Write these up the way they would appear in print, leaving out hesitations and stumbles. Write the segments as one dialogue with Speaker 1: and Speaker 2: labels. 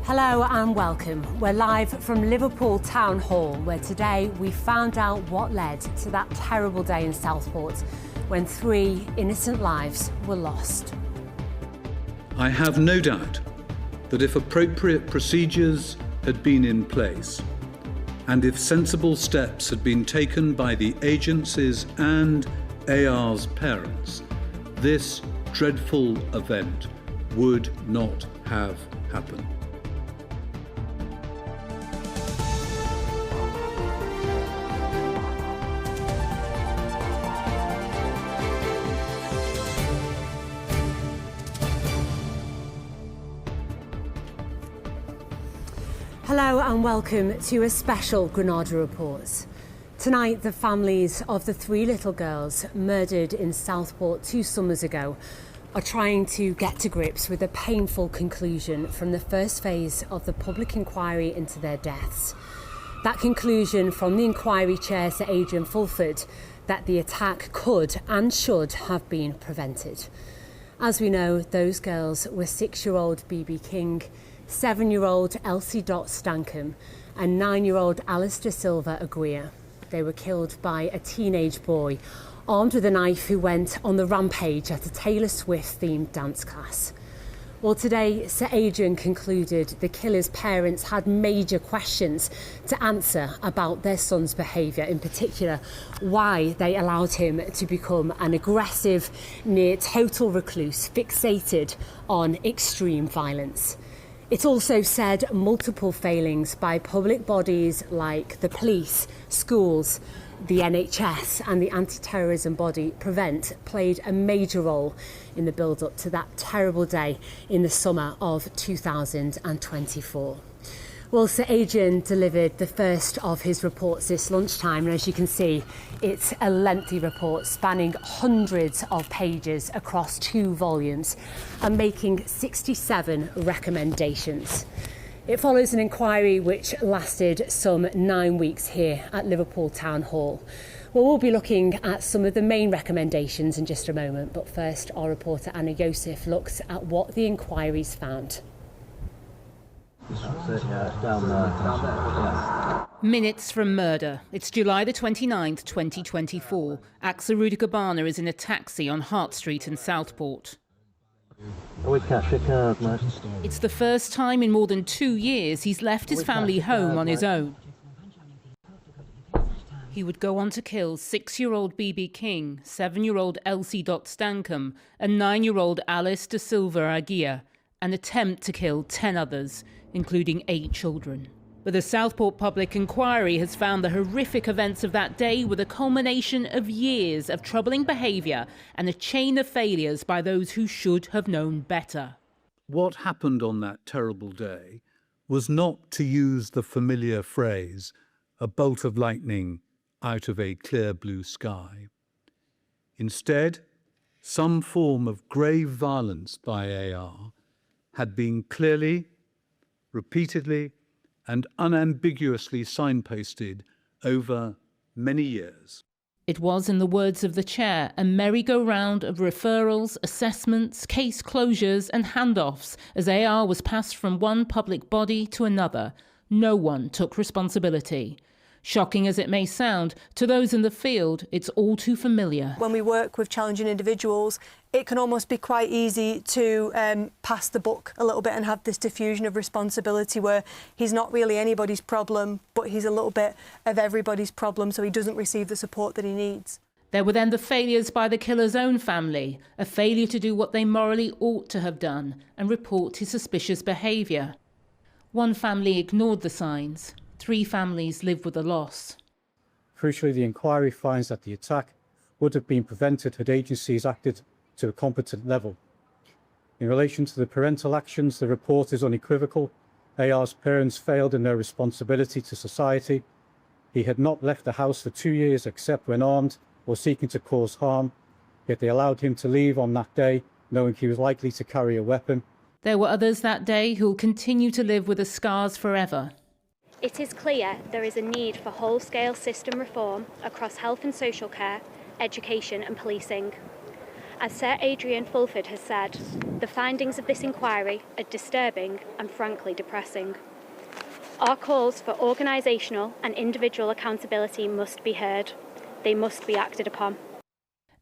Speaker 1: Hello and welcome. We're live from Liverpool Town Hall, where today we found out what led to that terrible day in Southport when 3 innocent lives were lost.
Speaker 2: I have no doubt that if appropriate procedures had been in place, and if sensible steps had been taken by the agencies and AR's parents, this dreadful event would not have happened.
Speaker 1: Hello and welcome to a special Granada report. Tonight, the families of the 3 little girls murdered in Southport 2 summers ago are trying to get to grips with a painful conclusion from the first phase of the public inquiry into their deaths. That conclusion from the inquiry chair, Sir Adrian Fulford, that the attack could and should have been prevented. As we know, those girls were 6-year-old BB King, 7-year-old Elsie Stankham and 9-year-old Alistair Silva Aguirre. They were killed by a teenage boy armed with a knife who went on the rampage at a Taylor Swift-themed dance class. Well, today, Sir Adrian concluded the killer's parents had major questions to answer about their son's behaviour, in particular why they allowed him to become an aggressive, near total recluse, fixated on extreme violence. It also said multiple failings by public bodies like the police, schools, the NHS and the anti-terrorism body Prevent played a major role in the build-up to that terrible day in the summer of 2024. Well, Sir Adrian delivered the first of his reports this lunchtime, and as you can see, it's a lengthy report spanning hundreds of pages across 2 volumes and making 67 recommendations. It follows an inquiry which lasted some 9 weeks here at Liverpool Town Hall. Well, we'll be looking at some of the main recommendations in just a moment, but first our reporter Anna Yosef looks at what the inquiry's found.
Speaker 3: Minutes from murder. It's July the 29th, 2024. Axel Rudikabana is in a taxi on Hart Street in Southport. It's the first time in more than 2 years he's left his family home on his own. He would go on to kill 6-year-old BB King, 7-year-old Elsie Stankham and 9-year-old Alice de Silva Aguirre, and attempt to kill 10 others, including 8 children. But the Southport Public Inquiry has found the horrific events of that day were the culmination of years of troubling behaviour and a chain of failures by those who should have known better.
Speaker 2: What happened on that terrible day was not, to use the familiar phrase, a bolt of lightning out of a clear blue sky. Instead, some form of grave violence by AR had been clearly, repeatedly, and unambiguously signposted over many years.
Speaker 3: It was, in the words of the chair, a merry-go-round of referrals, assessments, case closures and handoffs as AR was passed from one public body to another. No one took responsibility. Shocking as it may sound, to those in the field, it's all too familiar.
Speaker 4: When we work with challenging individuals, it can almost be quite easy to pass the buck a little bit and have this diffusion of responsibility where he's not really anybody's problem, but he's a little bit of everybody's problem, so he doesn't receive the support that he needs.
Speaker 3: There were then the failures by the killer's own family, a failure to do what they morally ought to have done and report his suspicious behaviour. One family ignored the signs. 3 families live with the loss.
Speaker 5: Crucially, the inquiry finds that the attack would have been prevented had agencies acted to a competent level. In relation to the parental actions, the report is unequivocal. AR's parents failed in their responsibility to society. He had not left the house for 2 years except when armed or seeking to cause harm, yet they allowed him to leave on that day, knowing he was likely to carry a weapon.
Speaker 3: There were others that day who will continue to live with the scars forever.
Speaker 6: It is clear there is a need for whole-scale system reform across health and social care, education and policing. As Sir Adrian Fulford has said, the findings of this inquiry are disturbing and frankly depressing. Our calls for organisational and individual accountability must be heard. They must be acted upon.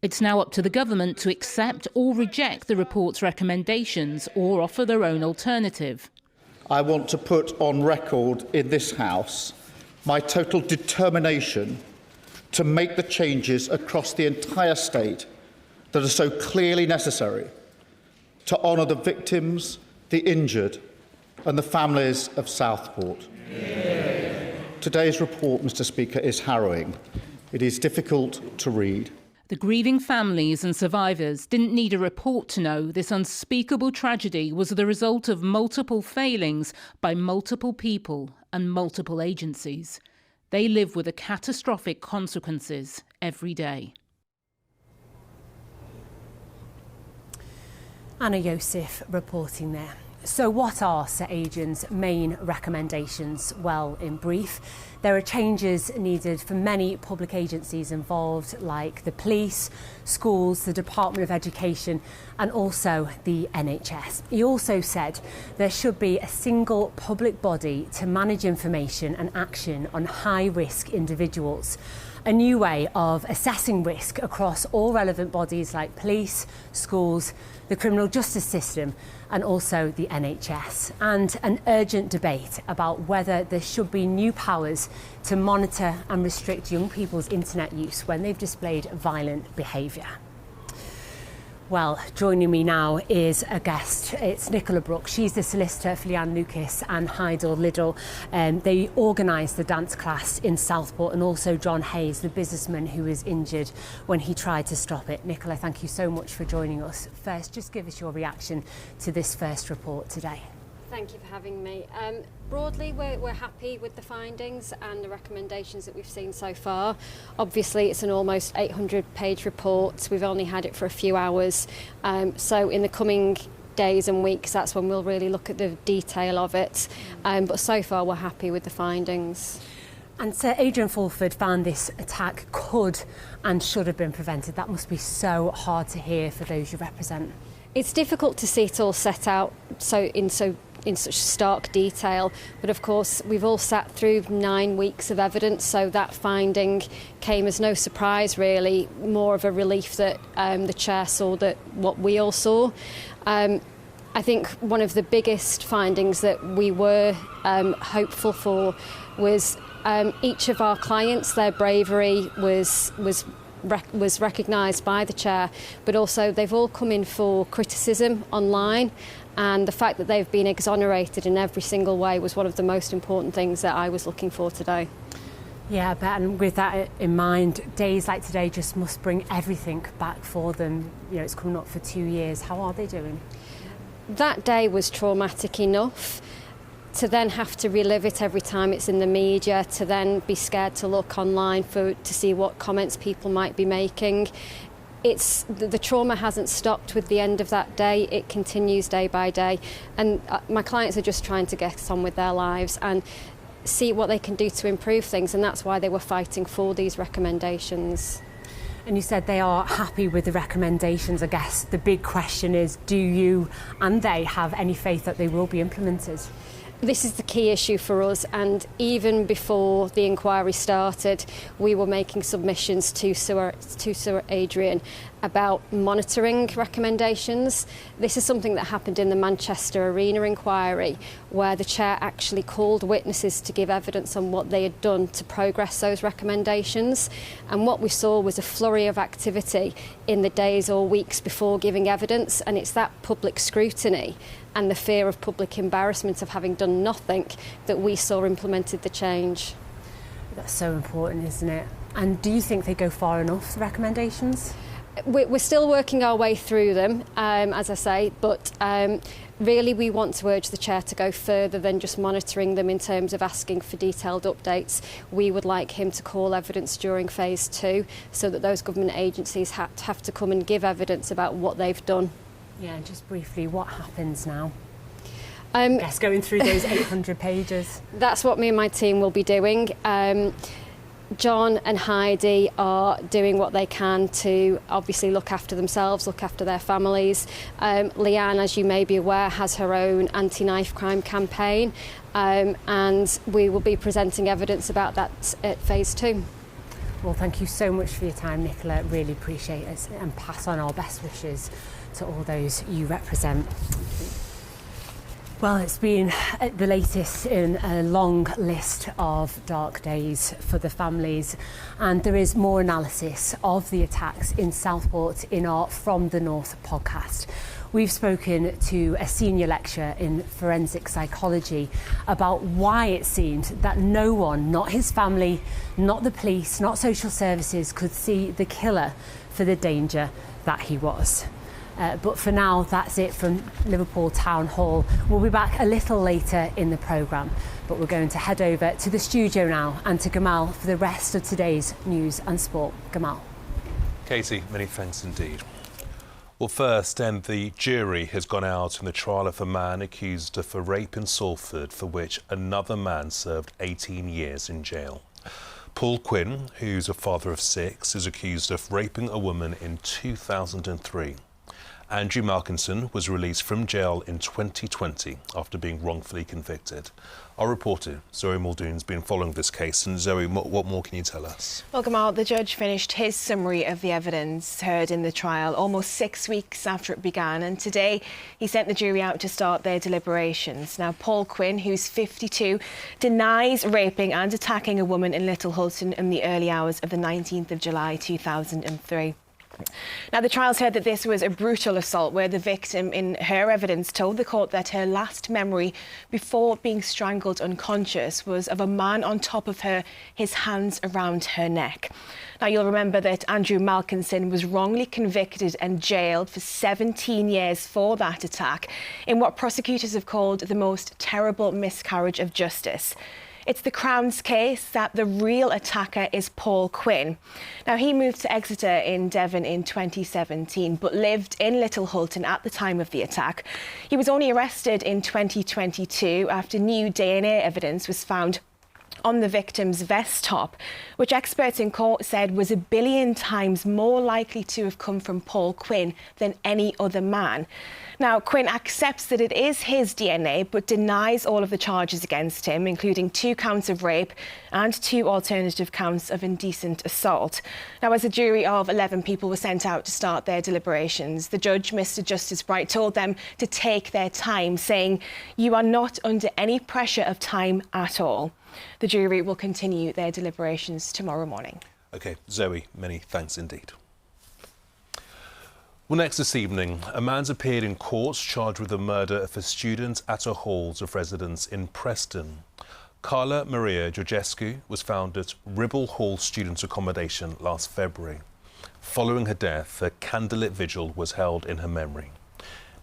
Speaker 3: It's now up to the government to accept or reject the report's recommendations or offer their own alternative.
Speaker 7: I want to put on record in this House my total determination to make the changes across the entire state that are so clearly necessary to honour the victims, the injured and the families of Southport. Today's report, Mr. Speaker, is harrowing. It is difficult to read.
Speaker 3: The grieving families and survivors didn't need a report to know this unspeakable tragedy was the result of multiple failings by multiple people and multiple agencies. They live with the catastrophic consequences every day.
Speaker 1: Anna Yosef reporting there. So what are Sir Adrian's main recommendations? Well, in brief, there are changes needed for many public agencies involved, like the police, schools, the Department of Education and also the NHS. He also said there should be a single public body to manage information and action on high-risk individuals. A new way of assessing risk across all relevant bodies like police, schools, the criminal justice system and also the NHS, and an urgent debate about whether there should be new powers to monitor and restrict young people's internet use when they've displayed violent behaviour. Well, joining me now is a guest. It's Nicola Brooks. She's the solicitor for Leanne Lucas and Heidel Liddell. They organised the dance class in Southport, and also John Hayes, the businessman who was injured when he tried to stop it. Nicola, thank you so much for joining us. First, just give us your reaction to this first report today.
Speaker 8: Thank you for having me. Broadly, we're happy with the findings and the recommendations that we've seen so far. Obviously, it's an almost 800-page report. We've only had it for a few hours. So in the coming days and weeks, that's when we'll really look at the detail of it. But so far, we're happy with the findings.
Speaker 1: And Sir Adrian Fulford found this attack could and should have been prevented. That must be so hard to hear for those you represent.
Speaker 8: It's difficult to see it all set out in such stark detail, but of course we've all sat through 9 weeks of evidence, so that finding came as no surprise really, more of a relief that the chair saw that what we all saw. I think one of the biggest findings that we were hopeful for was each of our clients, their bravery was recognised by the chair, but also they've all come in for criticism online, and the fact that they've been exonerated in every single way was one of the most important things that I was looking for today.
Speaker 1: Yeah, I bet, and with that in mind, days like today just must bring everything back for them. You know, it's coming up for 2 years. How are they doing?
Speaker 8: That day was traumatic enough. To then have to relive it every time it's in the media, to then be scared to look online to see what comments people might be making. The trauma hasn't stopped with the end of that day. It continues day by day. And my clients are just trying to get on with their lives and see what they can do to improve things. And that's why they were fighting for these recommendations.
Speaker 1: And you said they are happy with the recommendations. I guess the big question is, do you and they have any faith that they will be implemented?
Speaker 8: This is the key issue for us, and even before the inquiry started, we were making submissions to Sir Adrian about monitoring recommendations. This is something that happened in the Manchester Arena inquiry, where the chair actually called witnesses to give evidence on what they had done to progress those recommendations. And what we saw was a flurry of activity in the days or weeks before giving evidence, and it's that public scrutiny and the fear of public embarrassment of having done nothing that we saw implemented the change.
Speaker 1: That's so important, isn't it? And do you think they go far enough, the recommendations?
Speaker 8: We're still working our way through them, as I say, but really we want to urge the chair to go further than just monitoring them in terms of asking for detailed updates. We would like him to call evidence during phase 2 so that those government agencies have to come and give evidence about what they've done.
Speaker 1: Yeah, just briefly, what happens now? I guess going through those 800 pages.
Speaker 8: That's what me and my team will be doing. John and Heidi are doing what they can to obviously look after themselves, look after their families. Leanne, as you may be aware, has her own anti-knife crime campaign, and we will be presenting evidence about that at phase 2.
Speaker 1: Well, thank you so much for your time, Nicola. Really appreciate it, and pass on our best wishes to all those you represent. Well, it's been the latest in a long list of dark days for the families, and there is more analysis of the attacks in Southport in our From the North podcast. We've spoken to a senior lecturer in forensic psychology about why it seemed that no one, not his family, not the police, not social services, could see the killer for the danger that he was. But for now, that's it from Liverpool Town Hall. We'll be back a little later in the programme, but we're going to head over to the studio now and to Gamal for the rest of today's news and sport. Gamal.
Speaker 9: Katie, many thanks indeed. Well, first, the jury has gone out in the trial of a man accused of a rape in Salford, for which another man served 18 years in jail. Paul Quinn, who's a father of 6, is accused of raping a woman in 2003. Andrew Malkinson was released from jail in 2020 after being wrongfully convicted. Our reporter, Zoe Muldoon's been following this case. And Zoe, what more can you tell us?
Speaker 10: Well, Gamal, the judge finished his summary of the evidence heard in the trial almost 6 weeks after it began. And today he sent the jury out to start their deliberations. Now, Paul Quinn, who's 52, denies raping and attacking a woman in Little Hulton in the early hours of the 19th of July 2003. Now, the trials heard that this was a brutal assault where the victim, in her evidence, told the court that her last memory before being strangled unconscious was of a man on top of her, his hands around her neck. Now, you'll remember that Andrew Malkinson was wrongly convicted and jailed for 17 years for that attack in what prosecutors have called the most terrible miscarriage of justice. It's the Crown's case that the real attacker is Paul Quinn. Now, he moved to Exeter in Devon in 2017, but lived in Little Hulton at the time of the attack. He was only arrested in 2022 after new DNA evidence was found on the victim's vest top, which experts in court said was 1 billion times more likely to have come from Paul Quinn than any other man. Now, Quinn accepts that it is his DNA, but denies all of the charges against him, including 2 counts of rape and 2 alternative counts of indecent assault. Now, as a jury of 11 people were sent out to start their deliberations, the judge, Mr. Justice Bright, told them to take their time, saying, "You are not under any pressure of time at all." The jury will continue their deliberations tomorrow morning.
Speaker 9: OK, Zoe, many thanks indeed. Well, next this evening, a man's appeared in court charged with the murder of a student at a halls of residence in Preston. Carla Maria Georgescu was found at Ribble Hall Student Accommodation last February. Following her death, a candlelit vigil was held in her memory.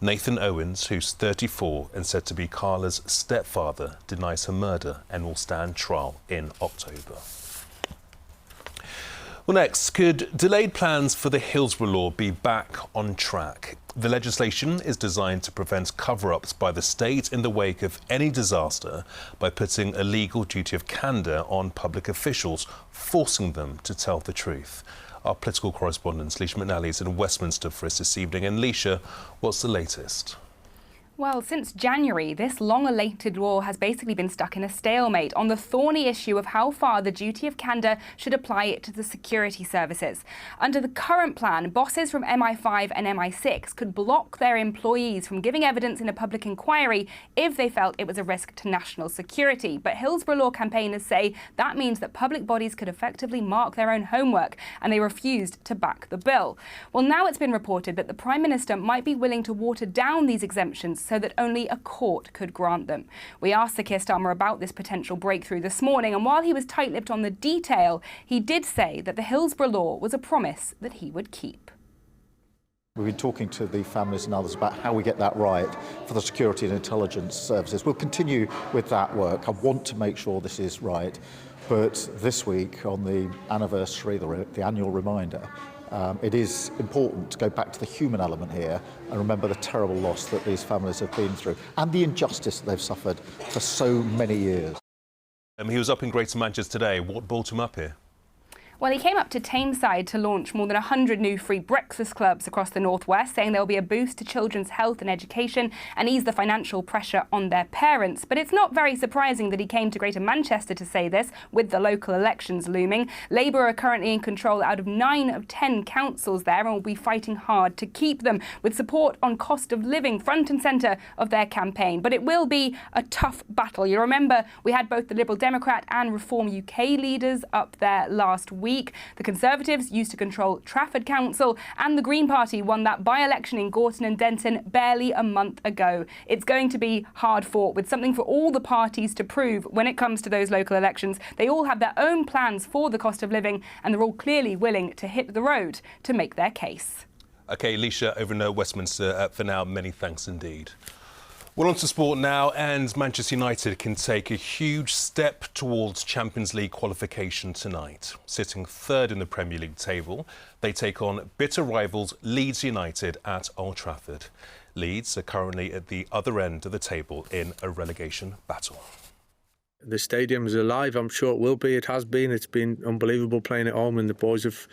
Speaker 9: Nathan Owens, who's 34 and said to be Carla's stepfather, denies her murder and will stand trial in October. Well, next, could delayed plans for the Hillsborough law be back on track? The legislation is designed to prevent cover-ups by the state in the wake of any disaster by putting a legal duty of candour on public officials, forcing them to tell the truth. Our political correspondent, Leisha McNally, is in Westminster for us this evening. And Leisha, what's the latest?
Speaker 11: Well, since January, this long-awaited law has basically been stuck in a stalemate on the thorny issue of how far the duty of candour should apply to the security services. Under the current plan, bosses from MI5 and MI6 could block their employees from giving evidence in a public inquiry if they felt it was a risk to national security. But Hillsborough law campaigners say that means that public bodies could effectively mark their own homework, and they refused to back the bill. Well, now it's been reported that the Prime Minister might be willing to water down these exemptions so that only a court could grant them. We asked Sir Keir Starmer about this potential breakthrough this morning, and while he was tight-lipped on the detail, he did say that the Hillsborough law was a promise that he would keep.
Speaker 7: We've been talking to the families and others about how we get that right for the security and intelligence services. We'll continue with that work. I want to make sure this is right, but this week, on the anniversary, the annual reminder, it is important to go back to the human element here and remember the terrible loss that these families have been through and the injustice that they've suffered for so many years.
Speaker 9: He was up in Greater Manchester today. What brought him up here?
Speaker 11: Well, he came up to Tameside to launch more than 100 new free breakfast clubs across the northwest, saying there will be a boost to children's health and education and ease the financial pressure on their parents. But it's not very surprising that he came to Greater Manchester to say this, with the local elections looming. Labour are currently in control out of 9 of 10 councils there and will be fighting hard to keep them, with support on cost of living front and centre of their campaign. But it will be a tough battle. You remember we had both the Liberal Democrat and Reform UK leaders up there last week. The Conservatives used to control Trafford Council, and the Green Party won that by-election in Gorton and Denton barely a month ago. It's going to be hard fought, with something for all the parties to prove when it comes to those local elections. They all have their own plans for the cost of living, and they're all clearly willing to hit the road to make their case.
Speaker 9: OK, Alicia, over in Westminster. For now, many thanks indeed. Well, on to sport now, and Manchester United can take a huge step towards Champions League qualification tonight. Sitting third in the Premier League table, they take on bitter rivals Leeds United at Old Trafford. Leeds are currently at the other end of the table in a relegation battle.
Speaker 12: The stadium is alive. I'm sure it will be. It has been. It's been unbelievable playing at home, and the boys have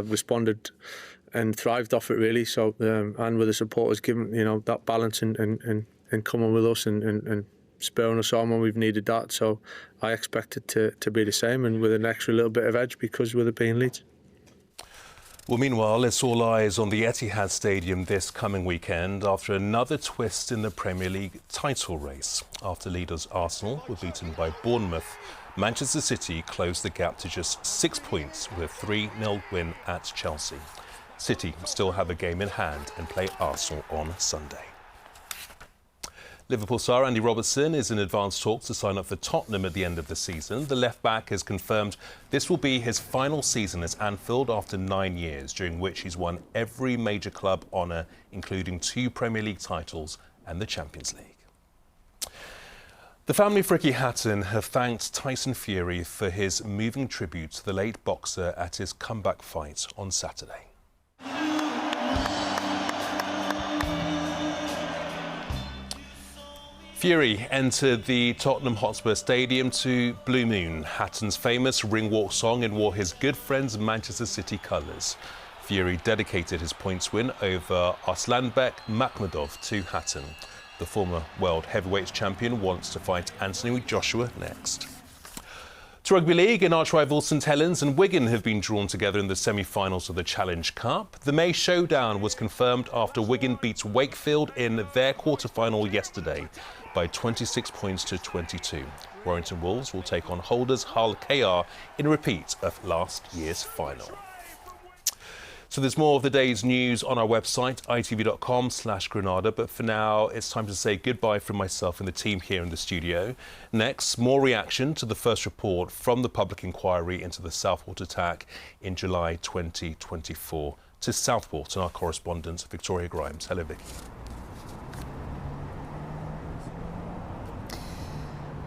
Speaker 12: responded and thrived off it, really. So, and with the supporters giving, that balance and coming with us and spurring us on when we've needed that. So I expect it to be the same, and with an extra little bit of edge because with it being Leeds.
Speaker 9: Well, meanwhile, it's all eyes on the Etihad Stadium this coming weekend after another twist in the Premier League title race. After leaders Arsenal were beaten by Bournemouth, Manchester City closed the gap to just 6 points with a 3-0 win at Chelsea. City still have a game in hand and play Arsenal on Sunday. Liverpool star Andy Robertson is in advanced talks to sign up for Tottenham at the end of the season. The left-back has confirmed this will be his final season at Anfield after 9 years, during which he's won every major club honour, including 2 Premier League titles and the Champions League. The family of Ricky Hatton have thanked Tyson Fury for his moving tribute to the late boxer at his comeback fight on Saturday. Fury entered the Tottenham Hotspur Stadium to Blue Moon, Hatton's famous ring walk song, and wore his good friends Manchester City colours. Fury dedicated his points win over Arslanbek Makhmudov to Hatton. The former world heavyweight champion wants to fight Anthony Joshua next. To Rugby League, and arch rivals St Helens and Wigan have been drawn together in the semi-finals of the Challenge Cup. The May showdown was confirmed after Wigan beat Wakefield in their quarter-final yesterday by 26 points to 22. Warrington Wolves will take on holders Hull KR in a repeat of last year's final. So there's more of the day's news on our website, itv.com/Granada. But for now, it's time to say goodbye from myself and the team here in the studio. Next, more reaction to the first report from the public inquiry into the Southport attack in July 2024. To Southport and our correspondent, Victoria Grimes. Hello, Vicky.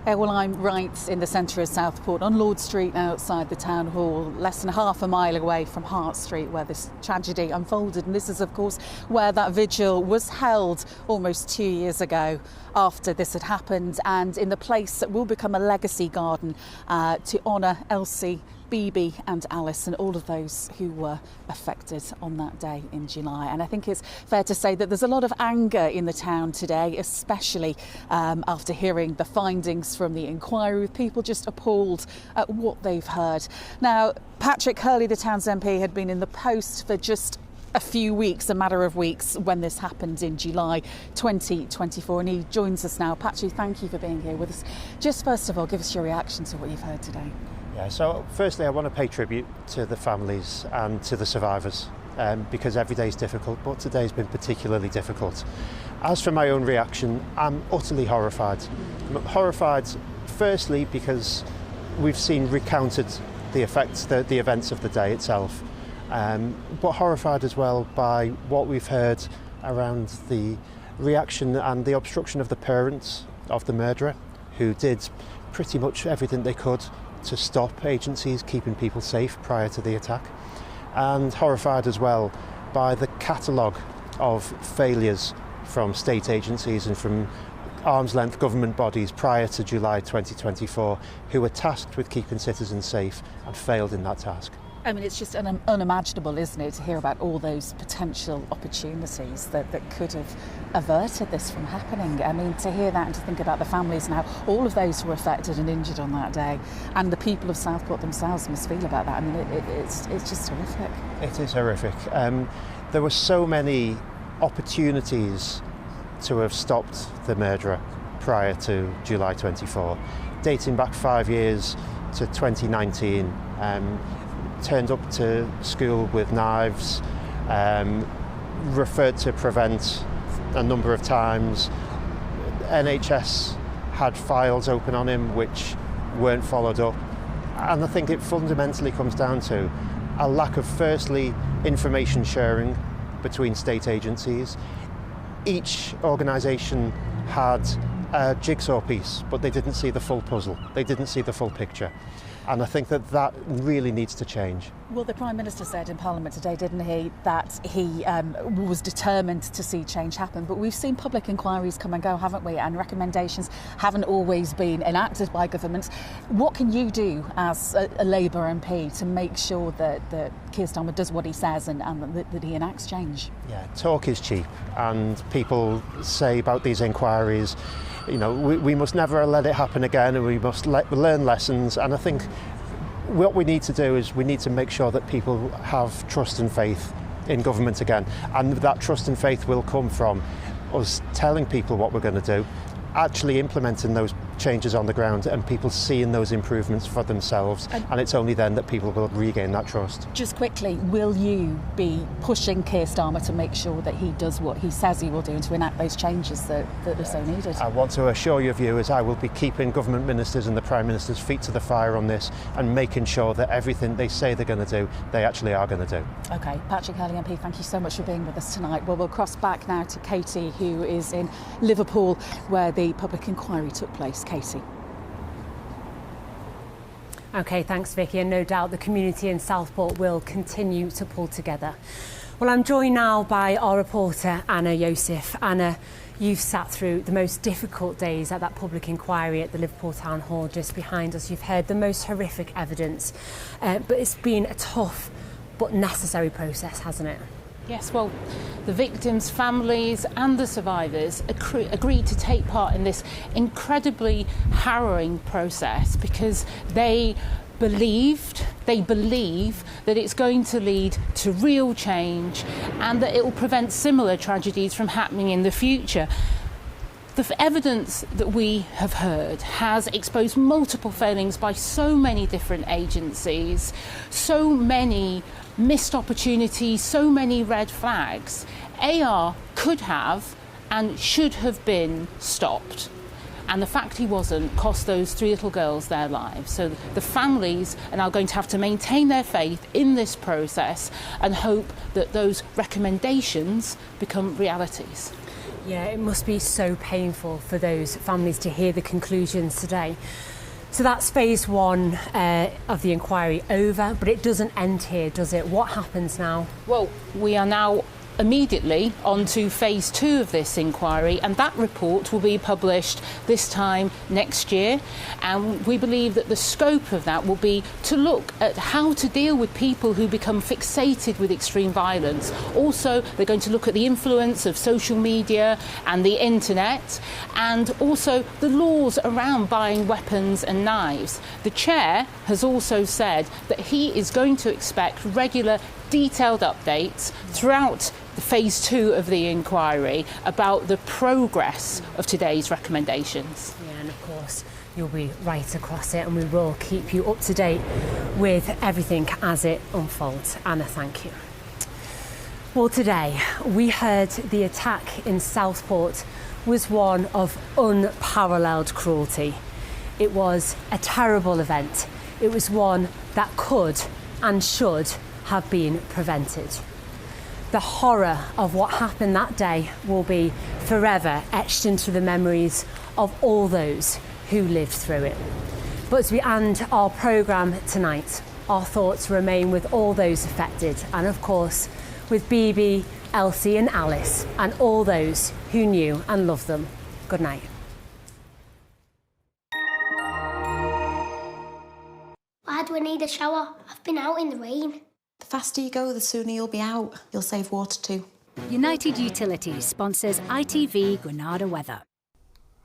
Speaker 13: Well, I'm right in the centre of Southport, on Lord Street outside the Town Hall, less than half a mile away from Hart Street, where this tragedy unfolded. And this is, of course, where that vigil was held almost 2 years ago after this had happened, and in the place that will become a legacy garden to honour Elsie, Bibi and Alice and all of those who were affected on that day in July. And I think it's fair to say that there's a lot of anger in the town today, especially after hearing the findings from the inquiry, with people just appalled at what they've heard. Now, Patrick Hurley, the town's MP, had been in the post for just a few weeks, a matter of weeks, when this happened in July 2024, and he joins us now. Patrick, thank you for being here with us. Just first of all, give us your reaction to what you've heard today.
Speaker 14: Yeah, so firstly, I want to pay tribute to the families and to the survivors, because every day is difficult, but today's been particularly difficult. As for my own reaction, I'm utterly horrified. I'm horrified, firstly, because we've seen recounted the effects, the events of the day itself, but horrified as well by what we've heard around the reaction and the obstruction of the parents of the murderer, who did pretty much everything they could to stop agencies keeping people safe prior to the attack, and horrified as well by the catalogue of failures from state agencies and from arm's-length government bodies prior to July 2024 who were tasked with keeping citizens safe and failed in that task.
Speaker 13: I mean, it's just unimaginable, isn't it, to hear about all those potential opportunities that could have averted this from happening. I mean, to hear that and to think about the families and how all of those who were affected and injured on that day, and the people of Southport themselves must feel about that. I mean, it's just horrific.
Speaker 14: It is horrific. There were so many opportunities to have stopped the murderer prior to July 24, dating back 5 years to 2019. Turned up to school with knives, referred to Prevent a number of times. NHS had files open on him which weren't followed up. And I think it fundamentally comes down to a lack of, firstly, information sharing between state agencies. Each organisation had a jigsaw piece, but they didn't see the full puzzle. They didn't see the full picture. And I think that really needs to change.
Speaker 13: Well, the Prime Minister said in Parliament today, didn't he, that he was determined to see change happen. But we've seen public inquiries come and go, haven't we? And recommendations haven't always been enacted by governments. What can you do as a Labour MP to make sure that Keir Starmer does what he says and that he enacts change?
Speaker 14: Yeah, talk is cheap. And people say about these inquiries, you know, we must never let it happen again, and we must learn lessons. And I think what we need to do is we need to make sure that people have trust and faith in government again. And that trust and faith will come from us telling people what we're going to do, actually implementing those changes on the ground and people seeing those improvements for themselves. And it's only then that people will regain that trust.
Speaker 13: Just quickly, will you be pushing Keir Starmer to make sure that he does what he says he will do and to enact those changes that are so needed?
Speaker 14: I want to assure your viewers I will be keeping government ministers and the Prime Minister's feet to the fire on this and making sure that everything they say they're going to do, they actually are going to do.
Speaker 13: OK, Patrick Hurley MP, thank you so much for being with us tonight. Well, we'll cross back now to Katie, who is in Liverpool, where the public inquiry took place. Katie.
Speaker 1: OK, thanks, Vicky, and no doubt the community in Southport will continue to pull together. Well, I'm joined now by our reporter, Anna Yosef. Anna, you've sat through the most difficult days at that public inquiry at the Liverpool Town Hall just behind us. You've heard the most horrific evidence, but it's been a tough but necessary process, hasn't it?
Speaker 3: Yes, well, the victims' families and the survivors agreed to take part in this incredibly harrowing process because they believe that it's going to lead to real change and that it will prevent similar tragedies from happening in the future. The evidence that we have heard has exposed multiple failings by so many different agencies, so many missed opportunities, so many red flags. AR could have and should have been stopped. And the fact he wasn't cost those 3 little girls their lives. So the families are now going to have to maintain their faith in this process and hope that those recommendations become realities.
Speaker 1: Yeah, it must be so painful for those families to hear the conclusions today. So that's phase 1 of the inquiry over, but it doesn't end here, does it? What happens now?
Speaker 3: Well, we are now immediately on to phase 2 of this inquiry, and that report will be published this time next year. And we believe that the scope of that will be to look at how to deal with people who become fixated with extreme violence. Also, they're going to look at the influence of social media and the internet, and also the laws around buying weapons and knives. The chair has also said that he is going to expect regular detailed updates throughout the phase 2 of the inquiry about the progress of today's recommendations.
Speaker 1: Yeah, and of course you'll be right across it, and we will keep you up to date with everything as it unfolds. Anna, thank you. Well, today we heard the attack in Southport was one of unparalleled cruelty. It was a terrible event. It was one that could and should have been prevented. The horror of what happened that day will be forever etched into the memories of all those who lived through it. But as we end our programme tonight, our thoughts remain with all those affected, and of course with Bibi, Elsie and Alice, and all those who knew and loved them. Good night.
Speaker 15: need a shower. I've been out in the rain.
Speaker 16: The faster you go, the sooner you'll be out. You'll save water too.
Speaker 17: United Utilities sponsors ITV Granada weather.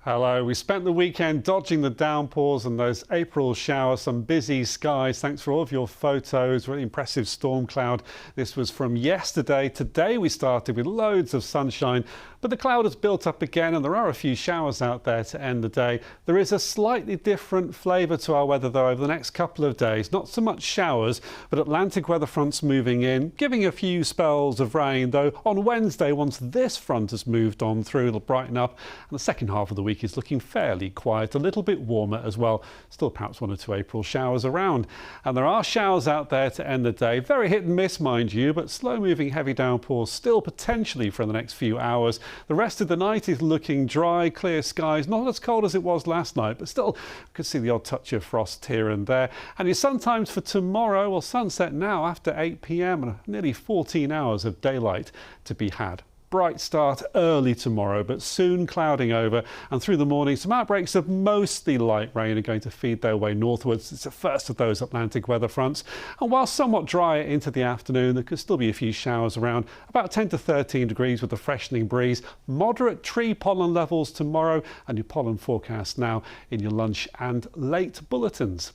Speaker 18: Hello. We spent the weekend dodging the downpours and those April showers, some busy skies. Thanks for all of your photos. Really impressive storm cloud. This was from yesterday. Today we started with loads of sunshine, but the cloud has built up again and there are a few showers out there to end the day. There is a slightly different flavour to our weather though over the next couple of days. Not so much showers, but Atlantic weather fronts moving in, giving a few spells of rain, though on Wednesday, once this front has moved on through, it'll brighten up and the second half of the week is looking fairly quiet, a little bit warmer as well. Still perhaps 1 or 2 April showers around. And there are showers out there to end the day. Very hit and miss, mind you, but slow moving heavy downpours still potentially for the next few hours. The rest of the night is looking dry, clear skies, not as cold as it was last night, but still you could see the odd touch of frost here and there. And your sun times for tomorrow, well, sunset now after 8 p.m. and nearly 14 hours of daylight to be had. Bright start early tomorrow, but soon clouding over, and through the morning some outbreaks of mostly light rain are going to feed their way northwards. It's the first of those Atlantic weather fronts, and while somewhat drier into the afternoon, there could still be a few showers around, about 10 to 13 degrees with a freshening breeze. Moderate tree pollen levels tomorrow, and your pollen forecast now in your lunch and late bulletins.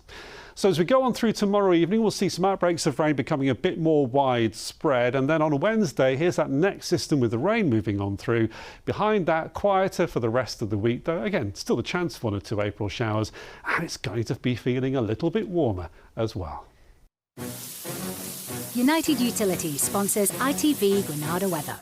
Speaker 18: So as we go on through tomorrow evening, we'll see some outbreaks of rain becoming a bit more widespread. And then on Wednesday, here's that next system with the rain moving on through. Behind that, quieter for the rest of the week, though again, still the chance for 1 or 2 April showers. And it's going to be feeling a little bit warmer as well.
Speaker 17: United Utilities sponsors ITV Granada weather.